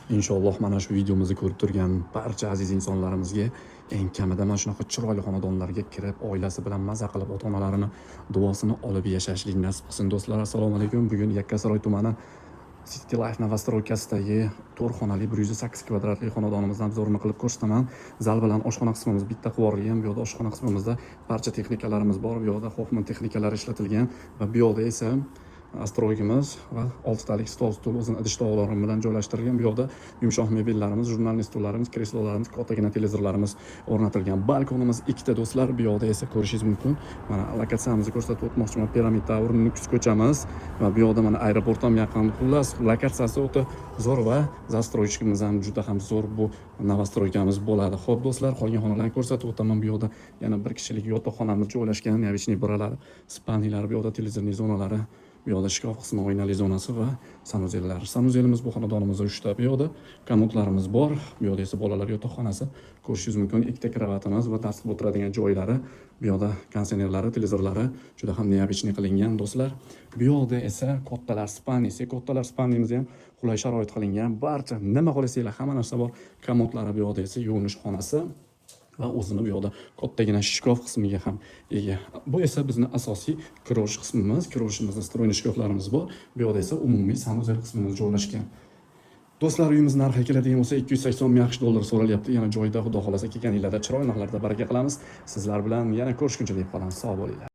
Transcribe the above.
Inshaalloh mana shu videomizni ko'rib turgan barcha aziz insonlarimizga eng kamida mana shunaqa chiroyli xonadonlarga kirib, oilasi bilan maza qilib, ota-onalarini duosini olib yashashlik nasib qilsin. Do'stlar, assalomu alaykum. Bugun Yakkasaroy tumani City Life Novostroykasidagi 4 xonali 108 kvadratli xonadonimizni obzorini qilib ko'rsataman. Zal bilan oshxona qismimiz bitta quvurli ham. Bu yerda oshxona qismimizda barcha texnikalarimiz bor. Bu yerda Hoffman texnikalari ishlatilgan va bu yerda esa astrologimiz va 6 talik stol stul o'zini idish-tovoqlari bilan joylashtirilgan. Bu yerda yumshoq mebellarimiz, jurnalni stullarimiz, kreslolarimiz, kattagina televizorlarimiz o'rnatilgan. Balkonimiz ikkita do'stlar. Bu yerda esa ko'rishingiz mumkin. Mana lokatsiyamizni ko'rsatib o'tmoqchiman. Piramid Tower Nukus ko'chamiz va bu yerda mana aeroport ham yaqin. Xullas, lokatsiyasi o'ta zo'r va застройщикimiz ham juda ham zo'r bu novostroykamiz bo'ladi. Xo'p do'stlar, qolgan xonalarni ko'rsatib o'taman. Bu yerda yana bir kishilik yotoqxonamiz joylashgan. Nevichniy biralari, spaniyalar, bu yerda televizorning zonalari, bu yerda shkaf qismi, oynali zonasi va sanuzellar. Sanuzelimiz bu xonadonimizda 3 ta. Bu yerda komodlarimiz bor. Bu yerda esa bolalar yotoqxonasi. Ko'rishingiz mumkin, ikkita kravatimiz va tasib o'tiradigan joylari. Bu yerda konditsionerlari, televizorlari juda ham nevichniy qilingan do'stlar. Bu yerda esa kattalar spaniyasi, kattalar spaniyamiz ham qulay sharoit qilingan. Barcha nima xohlasanglar hamma narsa bor. Komodlari, bu yerda esa yuvinish xonasi va o'zini bu yoqda kattagina shkaf qismiga ham ega. Bu esa bizning asosiy kirosh qismimiz. Kiroshimizda stroyniy shkaflarimiz bor. Bu yoqda esa umumiy sanuzel qismimiz joylashgan. Do'stlar, uyimiz narxi keladigan bo'lsa 280 ming AQSh dollari so'ralyapti. Yana joyida xudo xolasa kelganinglarda chiroyli narxlarda baraka qilamiz. Sizlar bilan yana ko'rishguncha deb qolamiz. Sog' bo'linglar.